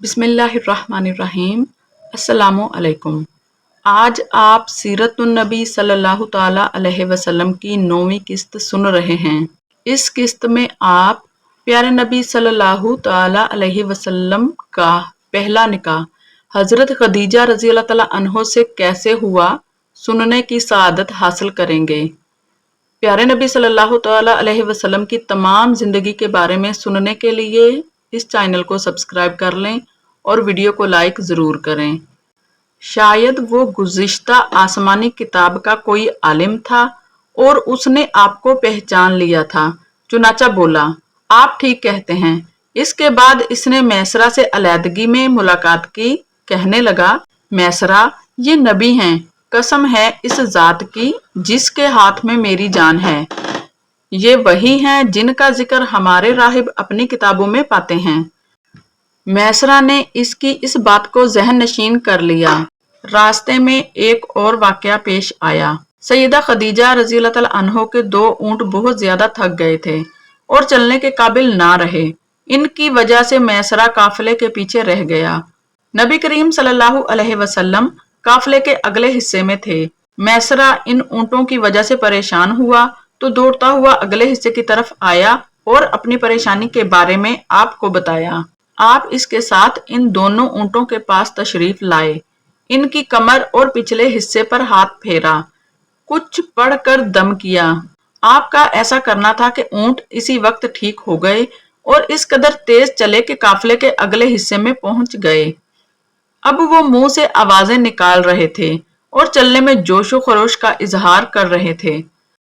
बिस्मिल्लाहिर्रहमानिर्रहीम। अस्सलामु अलैकुम। आज आप सीरतुन्नबी सल्लल्लाहु ताला अलैहि वसल्लम की 9वीं किस्त सुन रहे हैं। इस किस्त में आप प्यारे नबी सल्लल्लाहु ताला अलैहि वसल्लम का पहला निकाह हजरत खदीजा रज़ी अल्लाह ताला अन्हो से कैसे हुआ सुनने की सआदत हासिल करेंगे। प्यारे नबी सल्लल्लाहु ताला अलैहि वसल्लम की तमाम ज़िंदगी के बारे में सुनने के लिए इस चैनल को सब्सक्राइब कर लें और वीडियो को लाइक ज़रूर करें। शायद वो गुज़िश्ता आसमानी किताब का कोई आलिम था और उसने आपको पहचान लिया था, चुनाचा बोला, आप ठीक कहते हैं। इसके बाद इसने मैसरा से अलैदगी में मुलाकात की। कहने लगा, मैसरा, ये नबी हैं, कसम है इस ज़ात की जिसके हाथ में मेरी जान है। ये वही हैं जिनका जिक्र हमारे राहिब अपनी किताबों में पाते हैं। मैसरा ने इसकी इस बात को ज़हन नशीन कर लिया। रास्ते में एक और वाक़या पेश आया। सैयदा खदीजा रज़ी अल्लाह तआला अन्हो के 2 ऊँट बहुत ज्यादा थक गए थे और चलने के काबिल ना रहे। इनकी वजह से मैसरा काफिले के पीछे रह गया। नबी करीम सल्लल्लाहु अलैहि वसल्लम काफिले के अगले हिस्से में थे। मैसरा इन ऊँटों की वजह से परेशान हुआ तो दौड़ता हुआ अगले हिस्से की तरफ आया और अपनी परेशानी के बारे में आपको बताया। आप इसके साथ इन दोनों ऊँटों के पास तशरीफ लाए, इनकी कमर और पिछले हिस्से पर हाथ फेरा, कुछ पढ़कर दम किया। आपका ऐसा करना था कि ऊँट इसी वक्त ठीक हो गए और इस कदर तेज चले कि काफिले के अगले हिस्से में पहुंच गए। अब वो मुंह से आवाजें निकाल रहे थे और चलने में जोशो खरोश का इजहार कर रहे थे।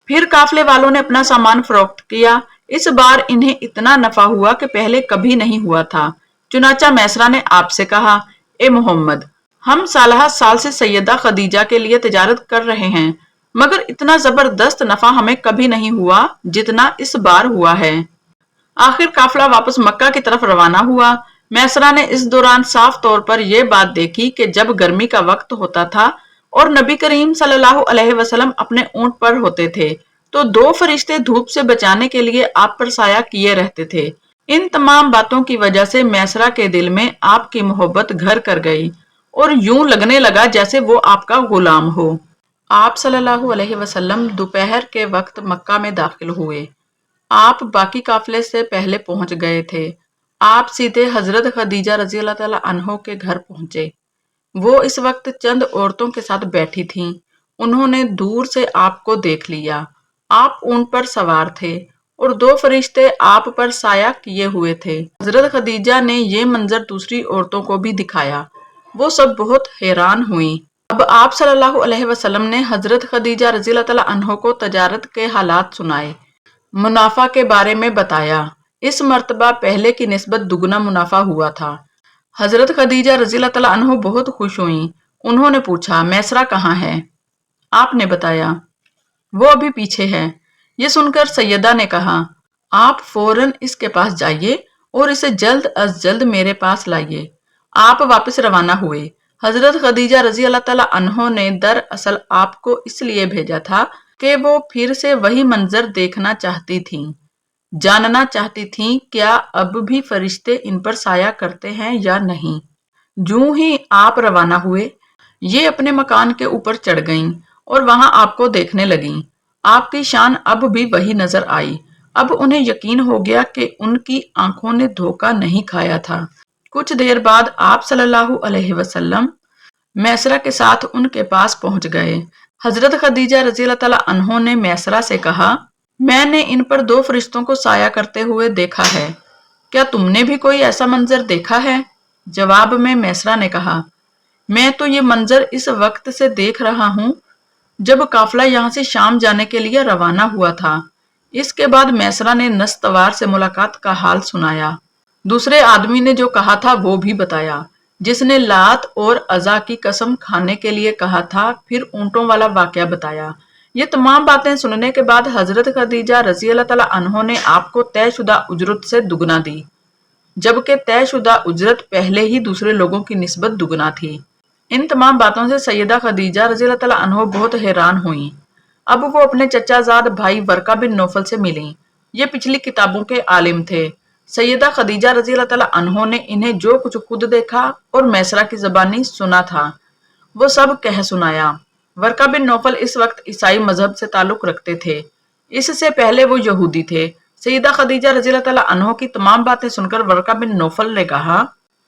फिर काफिले वालों ने अपना सामान फरोख्त किया। इस बार इन्हें इतना नफा हुआ कि पहले कभी नहीं हुआ था। चुनाचा मैसरा ने आपसे कहा, ए मोहम्मद, हम सालह साल से सैयदा खदीजा के लिए तिजारत कर रहे हैं, मगर इतना जबरदस्त नफा हमें कभी नहीं हुआ जितना इस बार हुआ है। आखिर काफिला वापस मक्का की तरफ रवाना हुआ। मैसरा ने इस दौरान साफ तौर पर यह बात देखी कि जब गर्मी का वक्त होता था और नबी करीम सल्लल्लाहु अलैहि वसल्लम अपने ऊंट पर होते थे तो 2 फरिश्ते धूप से बचाने के लिए आप पर साया किए रहते थे। इन तमाम बातों की वजह से मैसरा के दिल में आपकी मोहब्बत घर कर गई और यूं लगने लगा जैसे वो आपका गुलाम हो। आप सल्लल्लाहु अलैहि वसल्लम दोपहर के वक्त मक्का में दाखिल हुए। आप बाकी काफिले से पहले पहुंच गए थे। आप सीधे हजरत खदीजा रज़ी अल्लाह ताला अन्हो के घर पहुंचे। वो इस वक्त चंद औरतों के साथ बैठी थीं। उन्होंने दूर से आपको देख लिया। आप ऊंट पर सवार थे और 2 फरिश्ते आप पर साया किए हुए थे। हजरत खदीजा ने ये मंजर दूसरी औरतों को भी दिखाया। वो सब बहुत हैरान हुई। अब आप सल्लल्लाहु अलैहि वसल्लम ने हजरत खदीजा रज़ी अल्लाह ताला अन्हो को तजारत के हालात सुनाए, मुनाफा के बारे में बताया। इस मर्तबा पहले की निस्बत दुगना मुनाफा हुआ था। हजरत खदीजा रज़ी अल्लाह ताला अन्हो बहुत खुश हुई। उन्होंने पूछा, मैसरा कहाँ है? आपने बताया, वो अभी पीछे है। ये सुनकर सैयदा ने कहा, आप फौरन इसके पास जाइए और इसे जल्द अज जल्द मेरे पास लाइए। आप वापस रवाना हुए। हजरत खदीजा रज़ी अल्लाह ताला अन्हो ने दरअसल आपको इसलिए भेजा था कि वो फिर से वही मंजर देखना चाहती थीं, जानना चाहती थीं क्या अब भी फरिश्ते इन पर साया करते हैं या नहीं। जूं ही आप रवाना हुए, ये अपने मकान के ऊपर चढ़ गईं और वहां आपको देखने लगीं। आपकी शान अब भी वही नजर आई। अब उन्हें यकीन हो गया कि उनकी आंखों ने धोखा नहीं खाया था। कुछ देर बाद आप सल्लल्लाहु अलैहि वसल्लम मैसरा के साथ उनके पास पहुंच गए। हजरत खदीजा रज़ी अल्लाह ताला अन्हो ने मैसरा से कहा, मैंने इन पर 2 फरिश्तों को साया करते हुए देखा है, क्या तुमने भी कोई ऐसा मंजर देखा है? जवाब में मैसरा ने कहा, मैं तो ये मंजर इस वक्त से देख रहा हूँ जब काफिला यहाँ से शाम जाने के लिए रवाना हुआ था। इसके बाद मैसरा ने नस्तवार से मुलाकात का हाल सुनाया। दूसरे आदमी ने जो कहा था वो भी बताया, जिसने लात और अज़ा की कसम खाने के लिए कहा था। फिर ऊँटों वाला वाकया बताया। ये तमाम बातें सुनने के बाद हजरत खदीजा रज़ी अल्लाह ताला अन्हो ने आपको तयशुदा उजरत से दुगना दी, जबकि तयशुदा उजरत पहले ही दूसरे लोगों की निस्बत दुगना थी। इन तमाम बातों से सैयदा खदीजा रज़ी अल्लाह ताला अन्हो बहुत हैरान हुई। अब वो अपने चचाजाद भाई वर्का बिन नौफल से मिली। ये पिछली किताबों के आलिम थे। सैयदा खदीजा रजी अल्लाह ताला अन्हो ने इन्हें जो कुछ खुद देखा और मैसरा की ज़बानी सुना था वो सब कह सुनाया। वर्का बिन नौफल इस वक्त ईसाई मजहब से ताल्लुक रखते थे। इससे पहले वो यहूदी थे। सैयदा खदीजा रजी अल्लाह ताला अन्हो की तमाम बातें सुनकर वर्का बिन नौफल ने कहा,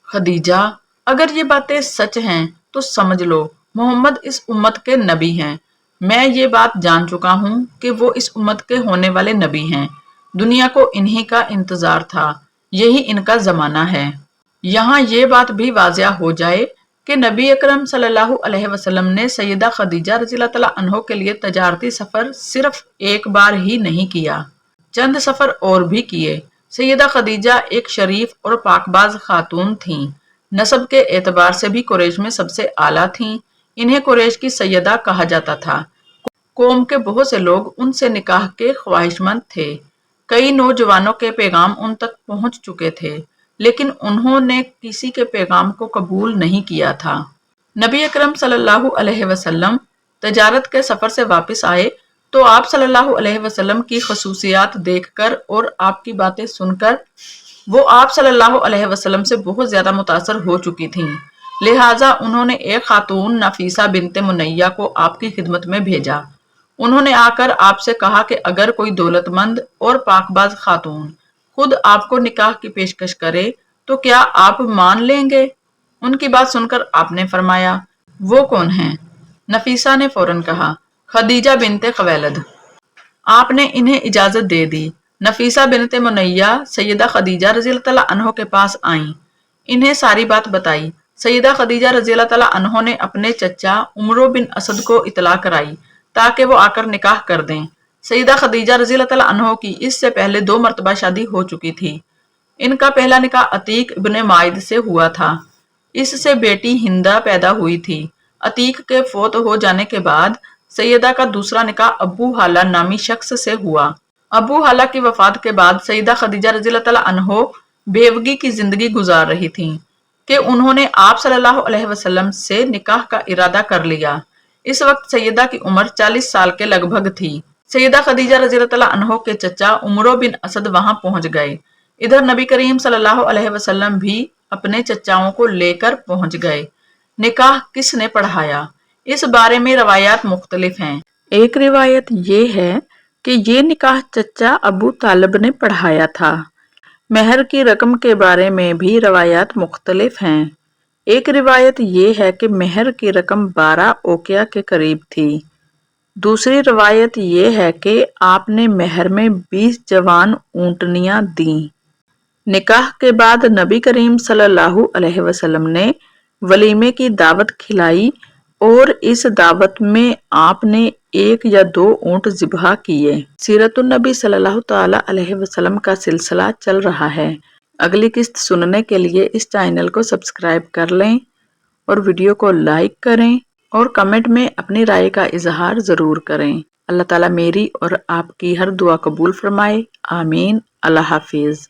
खदीजा, अगर ये बातें सच हैं तो समझ लो मोहम्मद इस उम्मत के नबी हैं। मैं ये बात जान चुका हूँ कि वो इस उम्मत के होने वाले नबी हैं। दुनिया को इन्हीं का इंतजार था, यही इनका जमाना है। यहाँ ये बात भी वाजिया हो जाए कि नबी अकरम सल्लल्लाहु अलैहि वसल्लम ने सैयदा खदीजा रज़ी अल्लाह तआला अन्हा के लिए तजारती सफर सिर्फ एक बार ही नहीं किया, चंद सफर और भी किए। सैयदा खदीजा एक शरीफ और पाकबाज खातून थीं। नस्ब के एतबार से भी कुरैश में सबसे आला थीं। इन्हें कुरैश की सैयदा कहा जाता था। कौम के बहुत से लोग उनसे निकाह के ख्वाहिशमंद थे। कई नौजवानों के पैगाम उन तक पहुंच चुके थे, लेकिन उन्होंने किसी के पैगाम को कबूल नहीं किया था। नबी अकरम सल्लल्लाहु अलैहि वसल्लम तजारत के सफर से वापस आए तो आप सल्लल्लाहु अलैहि वसल्लम की खसूसियात देखकर और आपकी बातें सुनकर वो आप सल्लल्लाहु अलैहि वसल्लम से बहुत ज्यादा मुतासर हो चुकी थीं। लिहाजा उन्होंने एक खातून नफीसा बिनते मुनैया को आपकी खिदमत में भेजा। उन्होंने आकर आपसे कहा कि अगर कोई दौलतमंद और पाकबाज खातून खुद आपको निकाह की पेशकश करे तो क्या आप मान लेंगे? उनकी बात सुनकर आपने फरमाया, वो कौन है? नफीसा ने फौरन कहा, खदीजा बिनते खवैलद। आपने इन्हें इजाजत दे दी। नफीसा बिनते मुनैया सैयदा खदीजा रज़ी अल्लाह तआला अन्हा के पास आईं। इन्हें सारी बात बताई। सैयदा खदीजा रज़ी अल्लाह तआला अन्हा ने अपने चचा उमरो बिन असद को इतला कराई ताकि वो आकर निकाह कर दें। सैयदा खदीजा रज़ी अल्लाह तआला अन्हा की इससे पहले 2 मरतबा शादी हो चुकी थी। इनका पहला निकाह अतीक इब्ने माइद से हुआ था। इससे बेटी हिंदा पैदा हुई थी। अतीक के फौत हो जाने के बाद सैयदा का दूसरा निकाह अबू हाला नामी शख्स से हुआ। अबू हाला की वफात के बाद सैयदा खदीजा रज़ी अल्लाह तआला अन्हा बेवगी की जिंदगी गुजार रही थीं कि उन्होंने आप सल्लल्लाहु अलैहि वसल्लम से निकाह का इरादा कर लिया। इस वक्त सैयदा की उम्र 40 साल के लगभग थी। सैयदा खदीजा रज़ी अल्लाह तआला अन्हा के चचा उमरो बिन असद वहां पहुंच गए। इधर नबी करीम सल्लल्लाहु अलैहि वसल्लम भी अपने चचाओं को लेकर पहुंच गए। निकाह किसने पढ़ाया? इस बारे में रवायात मुख्तलिफ हैं। एक रिवायत ये है कि ये निकाह चचा अबू तालिब ने पढ़ाया था। महर की रकम के बारे में भी रवायात मुख्तलिफ हैं। एक रिवायत ये है कि महर की रकम 12 ओकिया के करीब थी। दूसरी रवायत ये है कि आपने महर में 20 जवान ऊंटनियां दी। निकाह के बाद नबी करीम सल्लल्लाहु अलैहि वसल्लम ने वलीमे की दावत खिलाई और इस दावत में आपने 1 या 2 ऊंट ज़िबहा किए। सीरतुन नबी सल्लल्लाहु ताला अलैहि वसल्लम का सिलसिला चल रहा है। अगली किस्त सुनने के लिए इस चैनल को सब्सक्राइब कर लें और वीडियो को लाइक करें और कमेंट में अपनी राय का इजहार ज़रूर करें। अल्लाह ताला मेरी और आपकी हर दुआ कबूल फरमाए। आमीन। अल्लाह हाफिज़।